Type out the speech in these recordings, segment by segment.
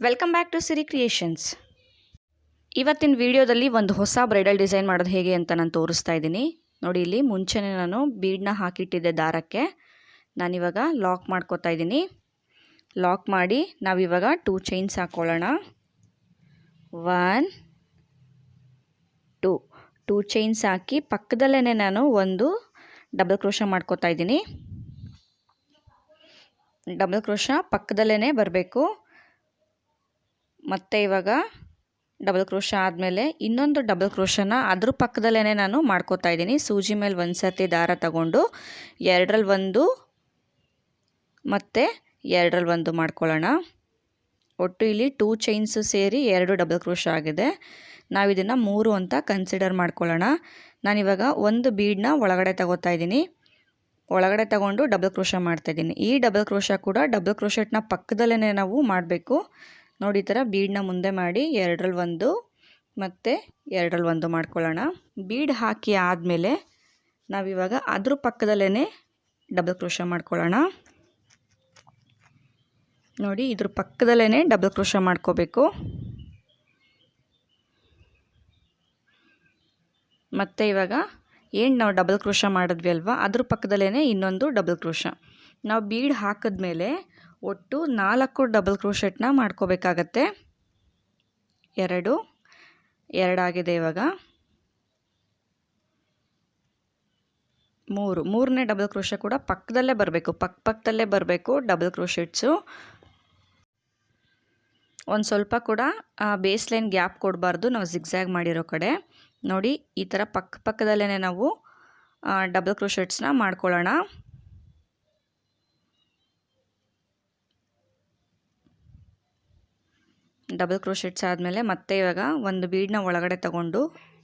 Welcome back to SiriCreations. ಇವತ್ತಿನ ವಿಡಿಯೋದಲ್ಲಿ ಒಂದು ಹೊಸ ಬ್ರೈಡಲ್ ಡಿಸೈನ್ ಮಾಡೋದು ಹೇಗೆ ಅಂತ ನಾನು ತೋರಿಸ್ತಾ ಇದ್ದೀನಿ. ನೋಡಿ, ಇಲ್ಲಿ ಮುಂಚೆನೇ ನಾನು ಬೀಡ್ನ ಹಾಕಿಟ್ಟಿದ್ದೆ ದಾರಕ್ಕೆ. ನಾನಿವಾಗ ಲಾಕ್ ಮಾಡ್ಕೋತಾ ಇದ್ದೀನಿ. ಲಾಕ್ ಮಾಡಿ ನಾವಿವಾಗ 2 ಚೈನ್ಸ್ ಹಾಕೊಳ್ಳೋಣ. 1 2 ಚೈನ್ಸ್ ಹಾಕಿ ಪಕ್ಕದಲ್ಲೇ ನಾನು ಒಂದು ಡಬಲ್ ಕ್ರೋಶಾ ಮಾಡ್ಕೋತಾ ಇದ್ದೀನಿ. ಡಬಲ್ ಕ್ರೋಶಾ ಪಕ್ಕದಲ್ಲೇ ಬರಬೇಕು. ಮತ್ತು ಇವಾಗ ಡಬಲ್ ಕ್ರೋಶಾ ಆದಮೇಲೆ ಇನ್ನೊಂದು ಡಬಲ್ ಕ್ರೋಶಾನ ಅದ್ರ ಪಕ್ಕದಲ್ಲೇ ನಾನು ಮಾಡ್ಕೋತಾ ಇದ್ದೀನಿ. ಸೂಜಿ ಮೇಲೆ ಒಂದು ಸರ್ತಿ ದಾರ ತಗೊಂಡು 2ರಲ್ಲಿ 1 ಮತ್ತು 2ರಲ್ಲಿ 1 ಮಾಡ್ಕೊಳ್ಳೋಣ. ಒಟ್ಟು ಇಲ್ಲಿ 2 ಚೈನ್ಸು ಸೇರಿ 2 ಡಬಲ್ ಕ್ರೋಶಾ ಆಗಿದೆ. ನಾವು ಇದನ್ನು 3 ಅಂತ ಕನ್ಸಿಡರ್ ಮಾಡ್ಕೊಳ್ಳೋಣ. ನಾನಿವಾಗ ಒಂದು ಬೀಡನ್ನ ಒಳಗಡೆ ತಗೋತಾ ಇದ್ದೀನಿ. ಒಳಗಡೆ ತಗೊಂಡು ಡಬಲ್ ಕ್ರೋಶಾ ಮಾಡ್ತಾಯಿದ್ದೀನಿ. ಈ ಡಬಲ್ ಕ್ರೋಶಾ ಕೂಡ ಡಬಲ್ ಕ್ರೋಶೆಟ್ನ ಪಕ್ಕದಲ್ಲೇ ನಾವು ಮಾಡಬೇಕು. ನೋಡಿ, ಈ ಥರ ಬೀಡನ್ನ ಮುಂದೆ ಮಾಡಿ 2ರಲ್ಲಿ 1 ಮತ್ತು 2ರಲ್ಲಿ 1 ಮಾಡ್ಕೊಳ್ಳೋಣ. ಬೀಡ್ ಹಾಕಿ ಆದಮೇಲೆ ನಾವಿವಾಗ ಅದ್ರ ಪಕ್ಕದಲ್ಲೇ ಡಬಲ್ ಕ್ರೋಶಾ ಮಾಡ್ಕೊಳ್ಳೋಣ. ನೋಡಿ, ಇದ್ರ ಪಕ್ಕದಲ್ಲೇ ಡಬಲ್ ಕ್ರೋಶಾ ಮಾಡ್ಕೋಬೇಕು. ಮತ್ತು ಇವಾಗ ಏನು ನಾವು ಡಬಲ್ ಕ್ರೋಶಾ ಮಾಡಿದ್ವಿ ಅಲ್ವಾ, ಅದ್ರ ಪಕ್ಕದಲ್ಲೇ ಇನ್ನೊಂದು ಡಬಲ್ ಕ್ರೋಶಾ. ನಾವು ಬೀಡ್ ಹಾಕಿದ್ಮೇಲೆ ಒಟ್ಟು 4 ಡಬಲ್ ಕ್ರೋಶೆಟ್ನ ಮಾಡ್ಕೋಬೇಕಾಗತ್ತೆ. 2 ಆಗಿದೆ. ಇವಾಗ 3ನೇ ಡಬಲ್ ಕ್ರೋಶಾ ಕೂಡ ಪಕ್ಕದಲ್ಲೇ ಬರಬೇಕು. ಪಕ್ಕದಲ್ಲೇ ಬರಬೇಕು ಡಬಲ್ ಕ್ರೋಶೆಟ್ಸು. ಒಂದು ಸ್ವಲ್ಪ ಕೂಡ ಬೇಸ್ ಲೈನ್ ಗ್ಯಾಪ್ ಕೊಡಬಾರ್ದು ನಾವು ಜಿಗ್ಜ್ಯಾಗ್ ಮಾಡಿರೋ ಕಡೆ. ನೋಡಿ, ಈ ಥರ ಪಕ್ಕದಲ್ಲೇ ನಾವು ಡಬಲ್ ಕ್ರೋಶೆಟ್ಸ್ನ ಮಾಡ್ಕೊಳ್ಳೋಣ. ಡಬಲ್ ಕ್ರೋಶೆಟ್ಸ್ ಆದಮೇಲೆ ಮತ್ತೆ ಇವಾಗ ಒಂದು ಬೀಡನ್ನ ಒಳಗಡೆ ತಗೊಂಡು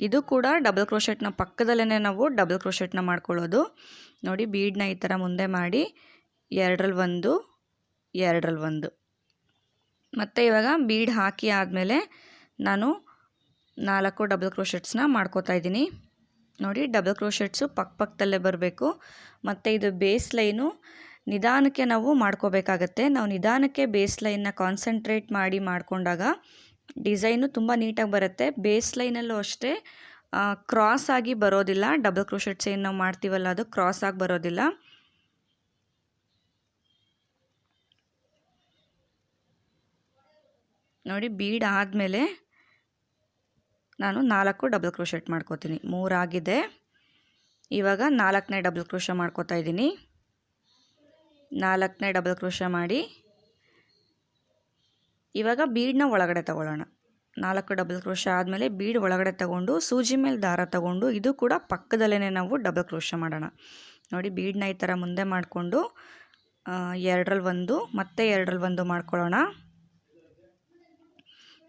ಇದು ಕೂಡ ಡಬಲ್ ಕ್ರೋಶೆಟ್ನ ಪಕ್ಕದಲ್ಲೇ ನಾವು ಡಬಲ್ ಕ್ರೋಶೆಟ್ನ ಮಾಡ್ಕೊಳ್ಳೋದು. ನೋಡಿ, ಬೀಡನ್ನ ಈ ಥರ ಮುಂದೆ ಮಾಡಿ 2ರಲ್ಲಿ 1 2ರಲ್ಲಿ 1 ಮತ್ತು ಇವಾಗ ಬೀಡ್ ಹಾಕಿ ಆದಮೇಲೆ ನಾನು 4 ಡಬಲ್ ಕ್ರೋಶೆಟ್ಸ್ನ ಮಾಡ್ಕೋತಾ ಇದ್ದೀನಿ. ನೋಡಿ, ಡಬಲ್ ಕ್ರೋಶೆಟ್ಸು ಪಕ್ಕದಲ್ಲೇ ಬರಬೇಕು. ಮತ್ತು ಇದು ಬೇಸ್ ಲೈನು ನಿಧಾನಕ್ಕೆ ನಾವು ಮಾಡ್ಕೋಬೇಕಾಗತ್ತೆ. ನಾವು ನಿಧಾನಕ್ಕೆ ಬೇಸ್ ಲೈನ್ನ ಕಾನ್ಸಂಟ್ರೇಟ್ ಮಾಡಿ ಮಾಡಿಕೊಂಡಾಗ ಡಿಸೈನು ತುಂಬ ನೀಟಾಗಿ ಬರುತ್ತೆ. ಬೇಸ್ ಲೈನಲ್ಲೂ ಅಷ್ಟೇ ಕ್ರಾಸ್ ಆಗಿ ಬರೋದಿಲ್ಲ. ಡಬಲ್ ಕ್ರೋಶೆಟ್ಸ್ ಏನು ನಾವು ಮಾಡ್ತೀವಲ್ಲ ಅದು ಕ್ರಾಸ್ ಆಗಿ ಬರೋದಿಲ್ಲ. ನೋಡಿ, ಬೀಡ್ ಆದಮೇಲೆ ನಾನು 4 ಡಬಲ್ ಕ್ರೋಶೆಟ್ ಮಾಡ್ಕೋತೀನಿ. 3 ಆಗಿದೆ. ಇವಾಗ 4ನೇ ಡಬಲ್ ಕ್ರೋಶಾ ಮಾಡ್ಕೋತಾ ಇದ್ದೀನಿ. 4ನೇ ಡಬಲ್ ಕ್ರೋಶಾ ಮಾಡಿ ಇವಾಗ ಬೀಡನ್ನ ಒಳಗಡೆ ತಗೊಳ್ಳೋಣ. 4 ಡಬಲ್ ಕ್ರೋಶಾ ಆದಮೇಲೆ ಬೀಡ್ ಒಳಗಡೆ ತಗೊಂಡು ಸೂಜಿ ಮೇಲೆ ದಾರ ತಗೊಂಡು ಇದು ಕೂಡ ಪಕ್ಕದಲ್ಲೇ ನಾವು ಡಬಲ್ ಕ್ರೋಶಾ ಮಾಡೋಣ. ನೋಡಿ, ಬೀಡನ್ನ ಈ ಥರ ಮುಂದೆ ಮಾಡಿಕೊಂಡು 2ರಲ್ಲಿ 1 ಮತ್ತು 2ರಲ್ಲಿ 1 ಮಾಡ್ಕೊಳ್ಳೋಣ.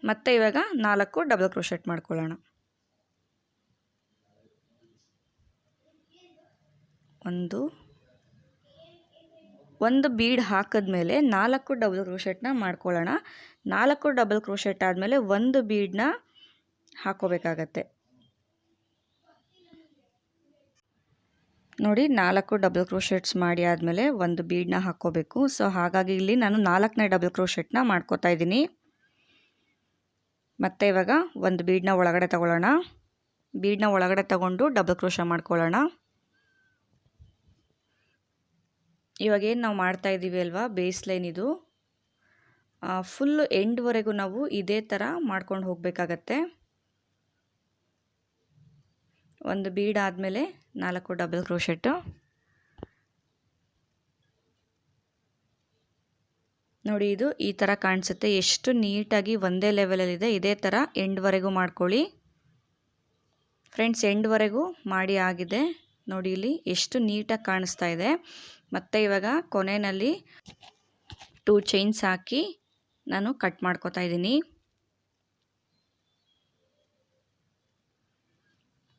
ಮತ್ತು ಇವಾಗ 4 ಡಬಲ್ ಕ್ರೋಶೆಟ್ ಮಾಡ್ಕೊಳ್ಳೋಣ. 1 ಬೀಡ್ ಹಾಕಿದ್ಮೇಲೆ 4 ಡಬಲ್ ಕ್ರೋಶೆಟ್ನ ಮಾಡ್ಕೊಳ್ಳೋಣ. 4 ಡಬಲ್ ಕ್ರೋಶೆಟ್ ಆದಮೇಲೆ 1 ಬೀಡನ್ನ ಹಾಕೋಬೇಕಾಗತ್ತೆ. ನೋಡಿ, 4 ಡಬಲ್ ಕ್ರೋಶೆಟ್ಸ್ ಮಾಡಿ ಆದಮೇಲೆ 1 ಬೀಡನ್ನ ಹಾಕ್ಕೋಬೇಕು. ಸೊ ಹಾಗಾಗಿ ಇಲ್ಲಿ ನಾನು 4ನೇ ಡಬಲ್ ಕ್ರೋಶೆಟ್ನ ಮಾಡ್ಕೋತಾ ಇದ್ದೀನಿ. ಮತ್ತು ಇವಾಗ 1 ಬೀಡನ್ನ ಒಳಗಡೆ ತಗೊಳ್ಳೋಣ. ಬೀಡನ್ನ ಒಳಗಡೆ ತಗೊಂಡು ಡಬಲ್ ಕ್ರೋಶಾ ಮಾಡ್ಕೊಳ್ಳೋಣ. ಇವಾಗೇನು ನಾವು ಮಾಡ್ತಾ ಇದ್ದೀವಿ ಅಲ್ವಾ, ಬೇಸ್ ಲೈನ್ ಇದು ಫುಲ್ಲು ಎಂಡ್ವರೆಗೂ ನಾವು ಇದೇ ಥರ ಮಾಡ್ಕೊಂಡು ಹೋಗಬೇಕಾಗತ್ತೆ. 1 ಬೀಡ್ ಆದಮೇಲೆ 4 ಡಬಲ್ ಕ್ರೋಶೆಟ್ಟು. ನೋಡಿ, ಇದು ಈ ಥರ ಕಾಣಿಸುತ್ತೆ. ಎಷ್ಟು ನೀಟಾಗಿ ಒಂದೇ ಲೆವೆಲಲ್ಲಿದೆ. ಇದೇ ಥರ ಎಂಡ್ವರೆಗೂ ಮಾಡ್ಕೊಳ್ಳಿ ಫ್ರೆಂಡ್ಸ್. ಎಂಡ್ವರೆಗೂ ಮಾಡಿ ಆಗಿದೆ. ನೋಡಿ, ಇಲ್ಲಿ ಎಷ್ಟು ನೀಟಾಗಿ ಕಾಣಿಸ್ತಾ ಇದೆ. ಮತ್ತು ಇವಾಗ ಕೊನೆಯಲ್ಲಿ 2 ಚೈನ್ಸ್ ಹಾಕಿ ನಾನು ಕಟ್ ಮಾಡ್ಕೋತಾ ಇದ್ದೀನಿ.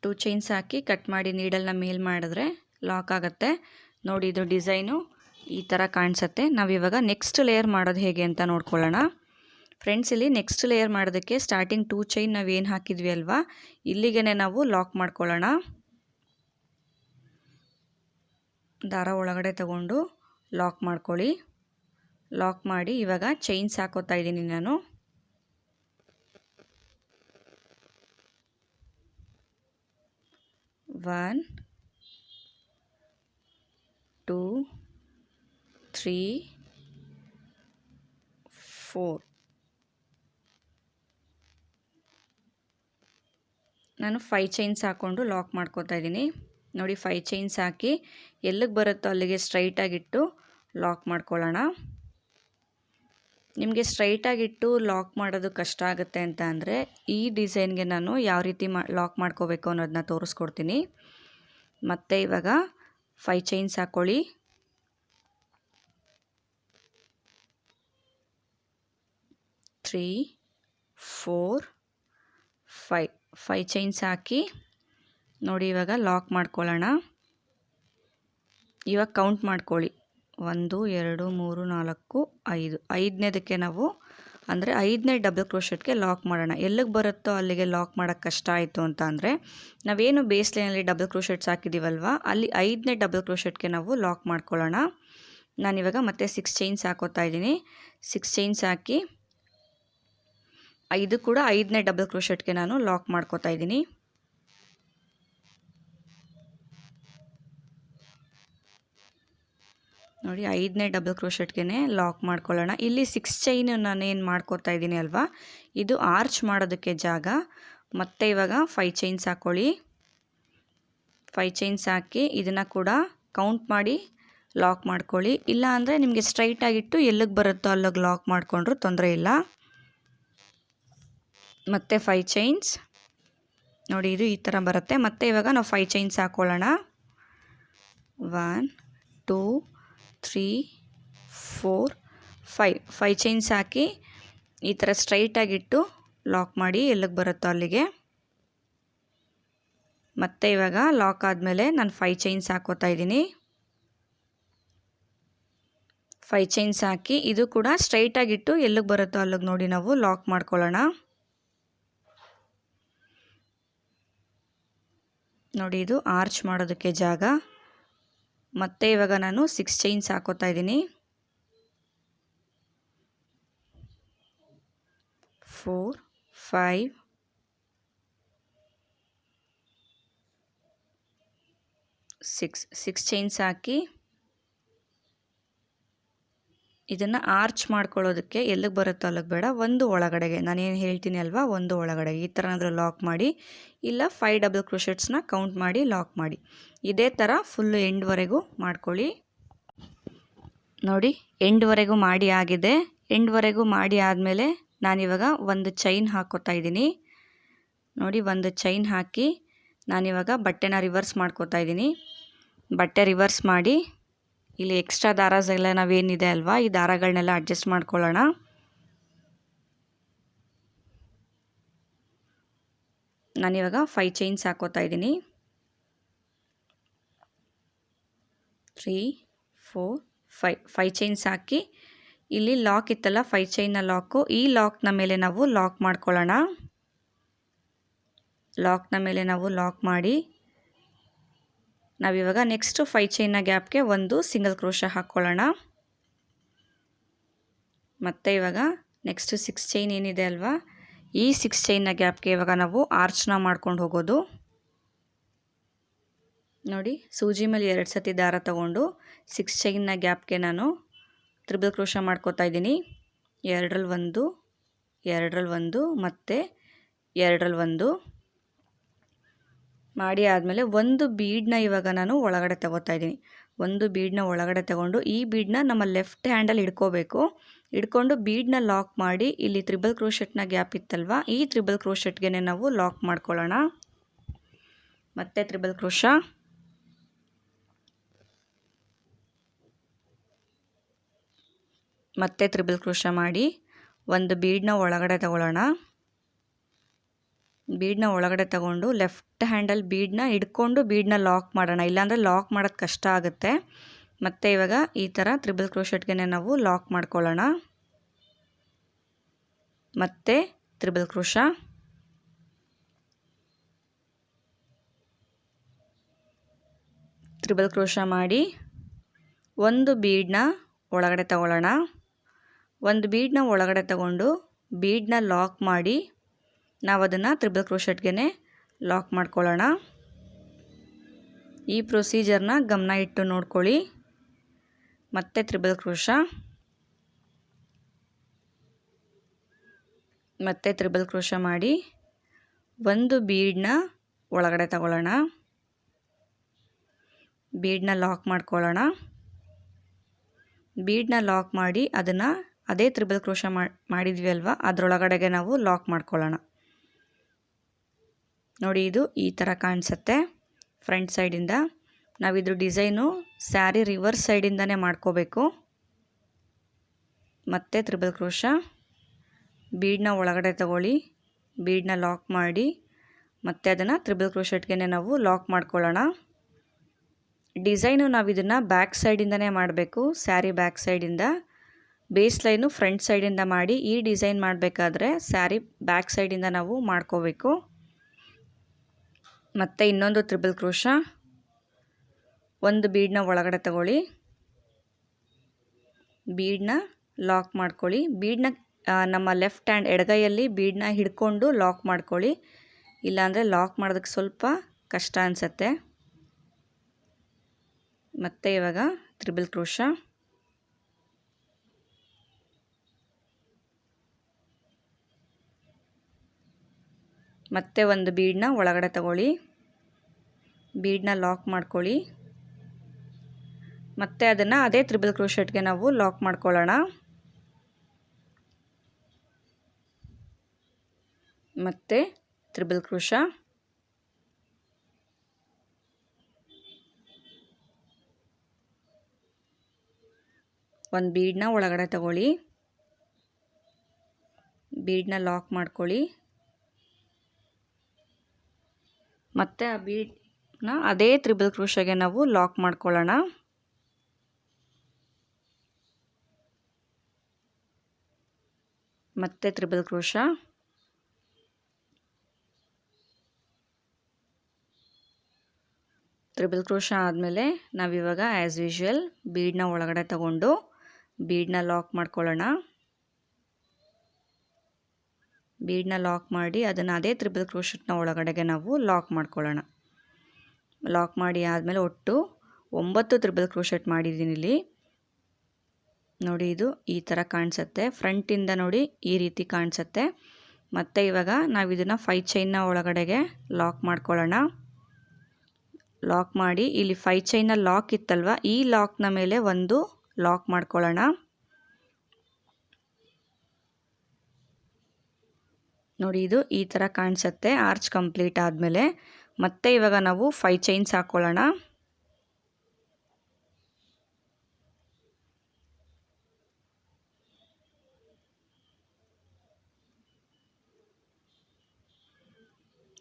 2 ಚೈನ್ಸ್ ಹಾಕಿ ಕಟ್ ಮಾಡಿ ನೀಡಲ್ನ ಮೇಲ್ ಮಾಡಿದ್ರೆ ಲಾಕ್ ಆಗುತ್ತೆ. ನೋಡಿ, ಇದು ಡಿಸೈನು ಈ ಥರ ಕಾಣಿಸುತ್ತೆ. ನಾವಿವಾಗ ನೆಕ್ಸ್ಟ್ ಲೇಯರ್ ಮಾಡೋದು ಹೇಗೆ ಅಂತ ನೋಡ್ಕೊಳ್ಳೋಣ ಫ್ರೆಂಡ್ಸ್. ಇಲ್ಲಿ ನೆಕ್ಸ್ಟ್ ಲೇಯರ್ ಮಾಡೋದಕ್ಕೆ ಸ್ಟಾರ್ಟಿಂಗ್ 2 ಚೈನ್ ನಾವೇನು ಹಾಕಿದ್ವಿ ಅಲ್ವಾ, ಇಲ್ಲಿಗೆ ನಾವು ಲಾಕ್ ಮಾಡ್ಕೊಳ್ಳೋಣ. ದಾರ ಒಳಗಡೆ ತಗೊಂಡು ಲಾಕ್ ಮಾಡ್ಕೊಳ್ಳಿ. ಲಾಕ್ ಮಾಡಿ ಇವಾಗ ಚೈನ್ಸ್ ಹಾಕೋತಾ ಇದ್ದೀನಿ ನಾನು. 1 2 3 4. ನಾನು 5 ಚೈನ್ಸ್ ಹಾಕ್ಕೊಂಡು ಲಾಕ್ ಮಾಡ್ಕೋತಾ ಇದ್ದೀನಿ. ನೋಡಿ 5 ಚೈನ್ಸ್ ಹಾಕಿ ಎಲ್ಲಿಗೆ ಬರುತ್ತೋ ಅಲ್ಲಿಗೆ ಸ್ಟ್ರೈಟಾಗಿಟ್ಟು ಲಾಕ್ ಮಾಡ್ಕೊಳ್ಳೋಣ. ನಿಮಗೆ ಸ್ಟ್ರೈಟಾಗಿಟ್ಟು ಲಾಕ್ ಮಾಡೋದು ಕಷ್ಟ ಆಗುತ್ತೆ ಅಂತ ಅಂದರೆ ಈ ಡಿಸೈನ್ಗೆ ನಾನು ಯಾವ ರೀತಿ ಲಾಕ್ ಮಾಡ್ಕೋಬೇಕು ಅನ್ನೋದನ್ನ ತೋರಿಸ್ಕೊಡ್ತೀನಿ. ಮತ್ತು ಇವಾಗ 5 ಚೈನ್ಸ್ ಹಾಕ್ಕೊಳ್ಳಿ. 3 4 5 ಚೈನ್ಸ್ ಹಾಕಿ ನೋಡಿ ಇವಾಗ ಲಾಕ್ ಮಾಡ್ಕೊಳ್ಳೋಣ. ಇವಾಗ ಕೌಂಟ್ ಮಾಡ್ಕೊಳ್ಳಿ. 1 2 3 4 5. 5ನೇದಕ್ಕೆ ನಾವು ಅಂದರೆ 5ನೇ ಡಬಲ್ ಕ್ರೋಶೆಟ್ಗೆ ಲಾಕ್ ಮಾಡೋಣ. ಎಲ್ಲಿಗೆ ಬರುತ್ತೋ ಅಲ್ಲಿಗೆ ಲಾಕ್ ಮಾಡೋಕ್ಕೆ ಕಷ್ಟ ಆಯಿತು ಅಂತ ಅಂದರೆ ನಾವೇನು ಬೇಸ್ ಲೈನಲ್ಲಿ ಡಬಲ್ ಕ್ರೋಶೆಟ್ಸ್ ಹಾಕಿದ್ದೀವಲ್ವ ಅಲ್ಲಿ 5ನೇ ಡಬಲ್ ಕ್ರೋಶೆಟ್ಗೆ ನಾವು ಲಾಕ್ ಮಾಡ್ಕೊಳ್ಳೋಣ. ನಾನಿವಾಗ ಮತ್ತೆ 6 ಚೈನ್ಸ್ ಹಾಕೋತಾ ಇದ್ದೀನಿ. 6 ಚೈನ್ಸ್ ಹಾಕಿ ಇದು ಕೂಡ 5ನೇ ಡಬಲ್ ಕ್ರೋಶೆಟ್ಗೆ ನಾನು ಲಾಕ್ ಮಾಡ್ಕೋತಾ ಇದ್ದೀನಿ. ನೋಡಿ 5ನೇ ಡಬಲ್ ಕ್ರೋಶೆಟ್ಗೆ ಲಾಕ್ ಮಾಡ್ಕೊಳ್ಳೋಣ. ಇಲ್ಲಿ 6 ಚೈನ್ ನಾನು ಏನು ಮಾಡ್ಕೋತಾ ಇದ್ದೀನಿ ಅಲ್ವಾ, ಇದು ಆರ್ಚ್ ಮಾಡೋದಕ್ಕೆ ಜಾಗ. ಮತ್ತೆ ಇವಾಗ 5 ಚೈನ್ಸ್ ಹಾಕ್ಕೊಳ್ಳಿ. 5 ಚೈನ್ಸ್ ಹಾಕಿ ಇದನ್ನು ಕೂಡ ಕೌಂಟ್ ಮಾಡಿ ಲಾಕ್ ಮಾಡ್ಕೊಳ್ಳಿ. ಇಲ್ಲ ಅಂದರೆ ನಿಮಗೆ ಸ್ಟ್ರೈಟಾಗಿಟ್ಟು ಎಲ್ಲಿಗೆ ಬರುತ್ತೋ ಅಲ್ಲಿಗೆ ಲಾಕ್ ಮಾಡಿಕೊಂಡ್ರೂ ತೊಂದರೆ ಇಲ್ಲ. ಮತ್ತು 5 ಚೈನ್ಸ್ ನೋಡಿ ಇದು ಈ ಥರ ಬರುತ್ತೆ. ಮತ್ತು ಇವಾಗ ನಾವು 5 ಚೈನ್ಸ್ ಹಾಕ್ಕೊಳ್ಳೋಣ. 1 2 3 4 5 ಚೈನ್ಸ್ ಹಾಕಿ ಈ ಥರ ಸ್ಟ್ರೈಟಾಗಿಟ್ಟು ಲಾಕ್ ಮಾಡಿ ಎಲ್ಲಿಗೆ ಬರುತ್ತೋ ಅಲ್ಲಿಗೆ. ಮತ್ತು ಇವಾಗ ಲಾಕ್ ಆದಮೇಲೆ ನಾನು 5 ಚೈನ್ಸ್ ಹಾಕೋತಾ ಇದ್ದೀನಿ. 5 ಚೈನ್ಸ್ ಹಾಕಿ ಇದು ಕೂಡ ಸ್ಟ್ರೈಟಾಗಿಟ್ಟು ಎಲ್ಲಿಗೆ ಬರುತ್ತೋ ಅಲ್ಲಿಗೆ ನೋಡಿ ನಾವು ಲಾಕ್ ಮಾಡ್ಕೊಳ್ಳೋಣ. ನೋಡಿ ಇದು ಆರ್ಚ್ ಮಾಡೋದಕ್ಕೆ ಜಾಗ. ಮತ್ತು ಇವಾಗ ನಾನು 6 ಚೈನ್ಸ್ ಹಾಕೋತಾ ಇದ್ದೀನಿ. 4 5 6 ಚೈನ್ಸ್ ಹಾಕಿ ಇದನ್ನು ಆರ್ಚ್ ಮಾಡ್ಕೊಳ್ಳೋದಕ್ಕೆ ಎಲ್ಲಿಗೆ ಬರುತ್ತೋ ಅಲ್ಲಿಗೆ ಬೇಡ, ಒಂದು ಒಳಗಡೆಗೆ ನಾನೇನು ಹೇಳ್ತೀನಿ ಅಲ್ವಾ, ಒಂದು ಒಳಗಡೆಗೆ ಈ ಥರ ಏನಾದರೂ ಲಾಕ್ ಮಾಡಿ. ಇಲ್ಲ 5 ಡಬಲ್ ಕ್ರೋಶೆಟ್ಸ್ನ ಕೌಂಟ್ ಮಾಡಿ ಲಾಕ್ ಮಾಡಿ. ಇದೇ ಥರ ಫುಲ್ಲು ಎಂಡ್ವರೆಗೂ ಮಾಡ್ಕೊಳ್ಳಿ. ನೋಡಿ ಎಂಡ್ವರೆಗೂ ಮಾಡಿ ಆಗಿದೆ. ಎಂಡ್ವರೆಗೂ ಮಾಡಿ ಆದಮೇಲೆ ನಾನಿವಾಗ ಒಂದು ಚೈನ್ ಹಾಕೋತಾ ಇದ್ದೀನಿ. ನೋಡಿ ಒಂದು ಚೈನ್ ಹಾಕಿ ನಾನಿವಾಗ ಬಟ್ಟೆನ ರಿವರ್ಸ್ ಮಾಡ್ಕೋತಾ ಇದ್ದೀನಿ. ಬಟ್ಟೆ ರಿವರ್ಸ್ ಮಾಡಿ ಇಲ್ಲಿ ಎಕ್ಸ್ಟ್ರಾ ದಾರಗಳೆಲ್ಲ ನಾವೇನಿದೆ ಅಲ್ವಾ ಈ ದಾರಗಳನ್ನೆಲ್ಲ ಅಡ್ಜಸ್ಟ್ ಮಾಡ್ಕೊಳ್ಳೋಣ. ನಾನಿವಾಗ 5 ಚೈನ್ಸ್ ಹಾಕೋತಾ ಇದ್ದೀನಿ. 3 4 5 ಚೈನ್ಸ್ ಹಾಕಿ ಇಲ್ಲಿ ಲಾಕ್ ಇತ್ತಲ್ಲ 5 ಚೈನ್ನ ಲಾಕು, ಈ ಲಾಕ್ನ ಮೇಲೆ ನಾವು ಲಾಕ್ ಮಾಡ್ಕೊಳ್ಳೋಣ. ಲಾಕ್ನ ಮೇಲೆ ನಾವು ಲಾಕ್ ಮಾಡಿ ನಾವಿವಾಗ ನೆಕ್ಸ್ಟ್ 5 ಚೈನ್ನ ಗ್ಯಾಪ್ಗೆ ಒಂದು ಸಿಂಗಲ್ ಕ್ರೋಶ ಹಾಕ್ಕೊಳ್ಳೋಣ. ಮತ್ತು ಇವಾಗ ನೆಕ್ಸ್ಟ್ 6 ಚೈನ್ ಏನಿದೆ ಅಲ್ವಾ ಈ 6 ಚೈನ್ನ ಗ್ಯಾಪ್ಗೆ ಇವಾಗ ನಾವು ಆರ್ಚ್ನ ಮಾಡ್ಕೊಂಡು ಹೋಗೋದು. ನೋಡಿ ಸೂಜಿ ಮೇಲೆ 2 ಸತಿ ದಾರ ತಗೊಂಡು 6 ಚೈನ್ನ ಗ್ಯಾಪ್ಗೆ ನಾನು ತ್ರಿಬಲ್ ಕ್ರೋಶ ಮಾಡ್ಕೋತಾ ಇದ್ದೀನಿ. 2ರಲ್ಲಿ 1 2ರಲ್ಲಿ 1 ಮತ್ತು 2ರಲ್ಲಿ 1 ಮಾಡಿ ಆದಮೇಲೆ ಒಂದು ಬೀಡನ್ನ ಇವಾಗ ನಾನು ಒಳಗಡೆ ತಗೋತಾ ಇದ್ದೀನಿ. ಒಂದು ಬೀಡನ್ನ ಒಳಗಡೆ ತಗೊಂಡು ಈ ಬೀಡನ್ನ ನಮ್ಮ ಲೆಫ್ಟ್ ಹ್ಯಾಂಡಲ್ಲಿ ಹಿಡ್ಕೋಬೇಕು. ಹಿಡ್ಕೊಂಡು ಬೀಡನ್ನ ಲಾಕ್ ಮಾಡಿ ಇಲ್ಲಿ ತ್ರಿಬಲ್ ಕ್ರೋಶೆಟ್ನ ಗ್ಯಾಪ್ ಇತ್ತಲ್ವ ಈ ತ್ರಿಬಲ್ ಕ್ರೋಶೆಟ್ಗೆ ನಾವು ಲಾಕ್ ಮಾಡ್ಕೊಳ್ಳೋಣ. ಮತ್ತೆ ತ್ರಿಬಲ್ ಕ್ರೋಶ, ಮತ್ತೆ ತ್ರಿಬಲ್ ಕ್ರೋಶ ಮಾಡಿ ಒಂದು ಬೀಡನ್ನ ಒಳಗಡೆ ತಗೊಳ್ಳೋಣ. ಬೀಡನ್ನ ಒಳಗಡೆ ತಗೊಂಡು ಲೆಫ್ಟ್ ಹ್ಯಾಂಡಲ್ಲಿ ಬೀಡನ್ನ ಹಿಡ್ಕೊಂಡು ಬೀಡನ್ನ ಲಾಕ್ ಮಾಡೋಣ, ಇಲ್ಲಾಂದರೆ ಲಾಕ್ ಮಾಡೋದು ಕಷ್ಟ ಆಗುತ್ತೆ. ಮತ್ತು ಇವಾಗ ಈ ಥರ ತ್ರಿಬಲ್ ಕ್ರೋಶೆಟ್ಗೆ ನಾವು ಲಾಕ್ ಮಾಡ್ಕೊಳ್ಳೋಣ. ಮತ್ತು ತ್ರಿಬಲ್ ಕ್ರೋಶ, ತ್ರಿಬಲ್ ಕ್ರೋಶ ಮಾಡಿ ಒಂದು ಬೀಡನ್ನ ಒಳಗಡೆ ತಗೊಳ್ಳೋಣ. ಒಂದು ಬೀಡನ್ನ ಒಳಗಡೆ ತಗೊಂಡು ಬೀಡನ್ನ ಲಾಕ್ ಮಾಡಿ ನಾವು ಅದನ್ನು ತ್ರಿಬಲ್ ಕ್ರೋಶೆಟ್ಗೆ ಲಾಕ್ ಮಾಡ್ಕೊಳ್ಳೋಣ. ಈ ಪ್ರೊಸೀಜರ್ನ ಗಮನ ಇಟ್ಟು ನೋಡ್ಕೊಳ್ಳಿ. ಮತ್ತೆ ತ್ರಿಬಲ್ ಕ್ರೋಶ, ಮತ್ತೆ ತ್ರಿಬಲ್ ಕ್ರೋಶ ಮಾಡಿ ಒಂದು ಬೀಡನ್ನ ಒಳಗಡೆ ತಗೊಳ್ಳೋಣ. ಬೀಡನ್ನ ಲಾಕ್ ಮಾಡ್ಕೊಳ್ಳೋಣ. ಬೀಡನ್ನ ಲಾಕ್ ಮಾಡಿ ಅದನ್ನು ಅದೇ ತ್ರಿಬಲ್ ಕ್ರೋಶ ಮಾಡಿದ್ವಿ ಅಲ್ವಾ, ಅದರೊಳಗಡೆಗೆ ನಾವು ಲಾಕ್ ಮಾಡ್ಕೊಳ್ಳೋಣ. ನೋಡಿ, ಇದು ಈ ಥರ ಕಾಣಿಸುತ್ತೆ ಫ್ರಂಟ್ ಸೈಡಿಂದ. ನಾವಿದ್ರ ಡಿಸೈನು ಸ್ಯಾರಿ ರಿವರ್ಸ್ ಸೈಡಿಂದನೇ ಮಾಡ್ಕೋಬೇಕು. ಮತ್ತೆ ತ್ರಿಬಲ್ ಕ್ರೋಶ, ಬೀಡನ್ನ ಒಳಗಡೆ ತಗೊಳ್ಳಿ, ಬೀಡನ್ನ ಲಾಕ್ ಮಾಡಿ ಮತ್ತೆ ಅದನ್ನು ತ್ರಿಬಲ್ ಕ್ರೋಶೆಟ್ಗೆ ನಾವು ಲಾಕ್ ಮಾಡ್ಕೊಳ್ಳೋಣ. ಡಿಸೈನು ನಾವು ಇದನ್ನು ಬ್ಯಾಕ್ ಸೈಡಿಂದನೇ ಮಾಡಬೇಕು. ಸ್ಯಾರಿ ಬ್ಯಾಕ್ ಸೈಡಿಂದ, ಬೇಸ್ ಲೈನು ಫ್ರಂಟ್ ಸೈಡಿಂದ ಮಾಡಿ ಈ ಡಿಸೈನ್ ಮಾಡಬೇಕಾದ್ರೆ ಸ್ಯಾರಿ ಬ್ಯಾಕ್ ಸೈಡಿಂದ ನಾವು ಮಾಡ್ಕೋಬೇಕು. ಮತ್ತು ಇನ್ನೊಂದು ತ್ರಿಬಲ್ ಕ್ರೋಶ, ಒಂದು ಬೀಡನ್ನ ಒಳಗಡೆ ತಗೊಳ್ಳಿ, ಬೀಡನ್ನ ಲಾಕ್ ಮಾಡ್ಕೊಳ್ಳಿ. ಬೀಡನ್ನ ನಮ್ಮ ಲೆಫ್ಟ್ ಹ್ಯಾಂಡ್ ಎಡಗೈಯಲ್ಲಿ ಬೀಡನ್ನ ಹಿಡ್ಕೊಂಡು ಲಾಕ್ ಮಾಡ್ಕೊಳ್ಳಿ, ಇಲ್ಲಾಂದರೆ ಲಾಕ್ ಮಾಡೋದಕ್ಕೆ ಸ್ವಲ್ಪ ಕಷ್ಟ ಅನಿಸುತ್ತೆ. ಮತ್ತು ಇವಾಗ ತ್ರಿಬಲ್ ಕ್ರೋಶ, ಮತ್ತೆ ಒಂದು ಬೀಡನ್ನ ಒಳಗಡೆ ತಗೊಳ್ಳಿ, ಬೀಡನ್ನ ಲಾಕ್ ಮಾಡ್ಕೊಳ್ಳಿ, ಮತ್ತೆ ಅದನ್ನು ಅದೇ ತ್ರಿಬಲ್ ಕ್ರೋಶೆಟ್ಗೆ ನಾವು ಲಾಕ್ ಮಾಡ್ಕೊಳ್ಳೋಣ. ಮತ್ತೆ ತ್ರಿಬಲ್ ಕ್ರೋಶ, ಒಂದು ಬೀಡನ್ನ ಒಳಗಡೆ ತಗೊಳ್ಳಿ, ಬೀಡನ್ನ ಲಾಕ್ ಮಾಡ್ಕೊಳ್ಳಿ, ಮತ್ತು ಆ ಬೀಡನ್ನ ಅದೇ ತ್ರಿಬಲ್ ಕ್ರೋಶಗೆ ನಾವು ಲಾಕ್ ಮಾಡ್ಕೊಳ್ಳೋಣ. ಮತ್ತೆ ತ್ರಿಬಲ್ ಕ್ರೋಶ, ತ್ರಿಬಲ್ ಕ್ರೋಶ ಆದಮೇಲೆ ನಾವಿವಾಗ ಆ್ಯಸ್ ಯೂಶ್ವಲ್ ಬೀಡನ್ನ ಒಳಗಡೆ ತಗೊಂಡು ಬೀಡನ್ನ ಲಾಕ್ ಮಾಡ್ಕೊಳ್ಳೋಣ. ಬೀಡನ್ನ ಲಾಕ್ ಮಾಡಿ ಅದನ್ನು ಅದೇ ತ್ರಿಬಲ್ ಕ್ರೋಶೆಟ್ನ ಒಳಗಡೆಗೆ ನಾವು ಲಾಕ್ ಮಾಡ್ಕೊಳ್ಳೋಣ. ಲಾಕ್ ಮಾಡಿ ಆದಮೇಲೆ ಒಟ್ಟು 9 ತ್ರಿಬಲ್ ಕ್ರೋಶೆಟ್ ಮಾಡಿದ್ದೀನಿ ಇಲ್ಲಿ. ನೋಡಿ, ಇದು ಈ ಥರ ಕಾಣಿಸುತ್ತೆ. ಫ್ರಂಟಿಂದ ನೋಡಿ ಈ ರೀತಿ ಕಾಣಿಸುತ್ತೆ. ಮತ್ತು ಇವಾಗ ನಾವು ಇದನ್ನು 5 ಚೈನ್ನ ಒಳಗಡೆಗೆ ಲಾಕ್ ಮಾಡ್ಕೊಳ್ಳೋಣ. ಲಾಕ್ ಮಾಡಿ ಇಲ್ಲಿ 5 ಚೈನ್ನ ಲಾಕ್ ಇತ್ತಲ್ವ, ಈ ಲಾಕ್ನ ಮೇಲೆ ಒಂದು ಲಾಕ್ ಮಾಡ್ಕೊಳ್ಳೋಣ. ನೋಡಿ, ಇದು ಈ ಥರ ಕಾಣಿಸುತ್ತೆ ಆರ್ಚ್ ಕಂಪ್ಲೀಟ್ ಆದಮೇಲೆ. ಮತ್ತೆ ಇವಾಗ ನಾವು 5 ಚೈನ್ಸ್ ಹಾಕ್ಕೊಳ್ಳೋಣ.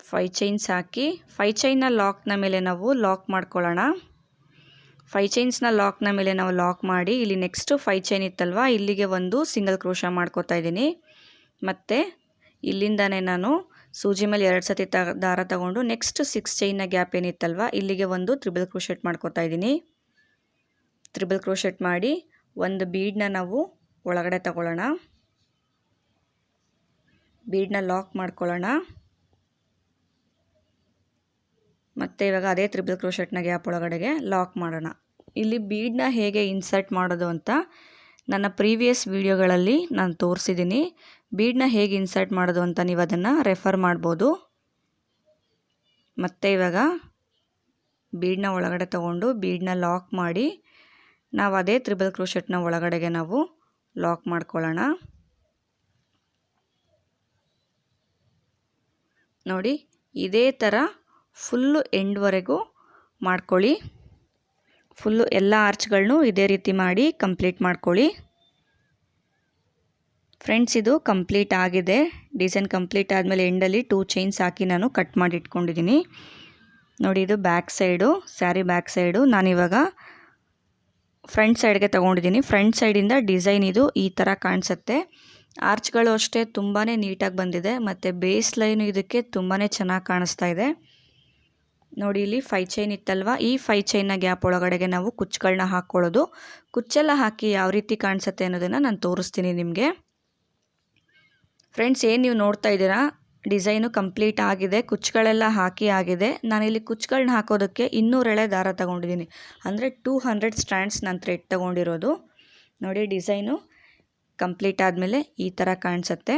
ಫೈವ್ ಚೈನ್ಸ್ ಹಾಕಿ 5 ಚೈನ್ನ ಲಾಕ್ನ ಮೇಲೆ ನಾವು ಲಾಕ್ ಮಾಡ್ಕೊಳ್ಳೋಣ. 5 ಚೈನ್ಸ್ನ ಲಾಕ್ನ ಮೇಲೆ ನಾವು ಲಾಕ್ ಮಾಡಿ ಇಲ್ಲಿ ನೆಕ್ಸ್ಟು 5 ಚೈನ್ ಇತ್ತಲ್ವ, ಇಲ್ಲಿಗೆ ಒಂದು ಸಿಂಗಲ್ ಕ್ರೋಶ ಮಾಡ್ಕೋತಾ ಇದ್ದೀನಿ. ಮತ್ತು ಇಲ್ಲಿಂದನೇ ನಾನು ಸೂಜಿ ಮೇಲೆ 2 ಸತಿ ದಾರ ತಗೊಂಡು ನೆಕ್ಸ್ಟ್ 6 ಚೈನ್ನ ಗ್ಯಾಪ್ ಏನಿತ್ತಲ್ವ, ಇಲ್ಲಿಗೆ ಒಂದು ತ್ರಿಬಲ್ ಕ್ರೋಶೆಟ್ ಮಾಡ್ಕೋತಾ ಇದ್ದೀನಿ. ತ್ರಿಬಲ್ ಕ್ರೋಶೆಟ್ ಮಾಡಿ ಒಂದು ಬೀಡನ್ನ ನಾವು ಒಳಗಡೆ ತಗೊಳ್ಳೋಣ, ಬೀಡನ್ನ ಲಾಕ್ ಮಾಡ್ಕೊಳ್ಳೋಣ. ಮತ್ತು ಇವಾಗ ಅದೇ ತ್ರಿಬಲ್ ಕ್ರೋಶೆಟ್ನ ಗ್ಯಾಪ್ ಒಳಗಡೆಗೆ ಲಾಕ್ ಮಾಡೋಣ. ಇಲ್ಲಿ ಬೀಡನ್ನ ಹೇಗೆ ಇನ್ಸರ್ಟ್ ಮಾಡೋದು ಅಂತ ನನ್ನ ಪ್ರೀವಿಯಸ್ ವಿಡಿಯೋಗಳಲ್ಲಿ ನಾನು ತೋರಿಸಿದ್ದೀನಿ. ಬೀಡನ್ನ ಹೇಗೆ ಇನ್ಸರ್ಟ್ ಮಾಡೋದು ಅಂತ ನೀವು ಅದನ್ನು ರೆಫರ್ ಮಾಡ್ಬೋದು. ಮತ್ತು ಇವಾಗ ಬೀಡನ್ನ ಒಳಗಡೆ ತಗೊಂಡು ಬೀಡನ್ನ ಲಾಕ್ ಮಾಡಿ ನಾವು ಅದೇ ತ್ರಿಬಲ್ ಕ್ರೋಶೆಟ್ನ ಒಳಗಡೆಗೆ ನಾವು ಲಾಕ್ ಮಾಡ್ಕೊಳ್ಳೋಣ. ನೋಡಿ, ಇದೇ ಥರ ಫುಲ್ಲು ಎಂಡ್ವರೆಗೂ ಮಾಡ್ಕೊಳ್ಳಿ. ಫುಲ್ಲು ಎಲ್ಲ ಆರ್ಚ್ಗಳನ್ನೂ ಇದೇ ರೀತಿ ಮಾಡಿ ಕಂಪ್ಲೀಟ್ ಮಾಡ್ಕೊಳ್ಳಿ. ಫ್ರೆಂಡ್ಸ್, ಇದು ಕಂಪ್ಲೀಟ್ ಆಗಿದೆ. ಡಿಸೈನ್ ಕಂಪ್ಲೀಟ್ ಆದಮೇಲೆ ಎಂಡಲ್ಲಿ 2 ಚೈನ್ಸ್ ಹಾಕಿ ನಾನು ಕಟ್ ಮಾಡಿ ಇಟ್ಕೊಂಡಿದ್ದೀನಿ. ನೋಡಿ, ಇದು back side, sari back side. ನಾನಿವಾಗ ಫ್ರಂಟ್ ಸೈಡ್ಗೆ ತೊಗೊಂಡಿದ್ದೀನಿ. ಫ್ರಂಟ್ ಸೈಡಿಂದ ಡಿಸೈನ್ ಇದು ಈ ಥರ ಕಾಣಿಸುತ್ತೆ. ಆರ್ಚ್ಗಳು ಅಷ್ಟೇ ತುಂಬಾ ನೀಟಾಗಿ ಬಂದಿದೆ. ಮತ್ತು ಬೇಸ್ ಲೈನು ಇದಕ್ಕೆ ತುಂಬಾ ಚೆನ್ನಾಗಿ ಕಾಣಿಸ್ತಾ ಇದೆ. ನೋಡಿ, ಇಲ್ಲಿ 5 ಚೈನ್ ಇತ್ತಲ್ವ, ಈ 5 ಚೈನ್ನ ಗ್ಯಾಪ್ ಒಳಗಡೆಗೆ ನಾವು ಕುಚ್ಚುಗಳನ್ನ ಹಾಕ್ಕೊಳ್ಳೋದು. ಕುಚ್ಚೆಲ್ಲ ಹಾಕಿ ಯಾವ ರೀತಿ ಕಾಣಿಸುತ್ತೆ ಅನ್ನೋದನ್ನು ನಾನು ತೋರಿಸ್ತೀನಿ ನಿಮಗೆ. ಫ್ರೆಂಡ್ಸ್, ಏನು ನೀವು ನೋಡ್ತಾ ಇದ್ದೀರಾ, ಡಿಸೈನು ಕಂಪ್ಲೀಟ್ ಆಗಿದೆ, ಕುಚ್ಚುಗಳೆಲ್ಲ ಹಾಕಿ ಆಗಿದೆ. ನಾನಿಲ್ಲಿ ಕುಚ್ಚುಗಳನ್ನ ಹಾಕೋದಕ್ಕೆ 200 ಎಳೆ ದಾರ ತೊಗೊಂಡಿದ್ದೀನಿ, ಅಂದರೆ 200 ಸ್ಟ್ಯಾಂಡ್ಸ್ ನಾನು ಥ್ರೆಡ್ ತೊಗೊಂಡಿರೋದು. ನೋಡಿ ಡಿಸೈನು ಕಂಪ್ಲೀಟ್ ಆದಮೇಲೆ ಈ ಥರ ಕಾಣಿಸುತ್ತೆ.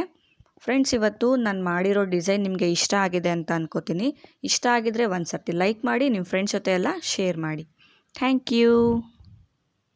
ಫ್ರೆಂಡ್ಸ್, ಇವತ್ತು ನಾನು ಮಾಡಿರೋ ಡಿಸೈನ್ ನಿಮಗೆ ಇಷ್ಟ ಆಗಿದೆ ಅಂತ ಅನ್ಕೋತೀನಿ. ಇಷ್ಟ ಆಗಿದರೆ ಒಂದು ಸರ್ತಿ ಲೈಕ್ ಮಾಡಿ, ನಿಮ್ಮ ಫ್ರೆಂಡ್ಸ್ ಜೊತೆ ಎಲ್ಲ ಶೇರ್ ಮಾಡಿ. Thank you.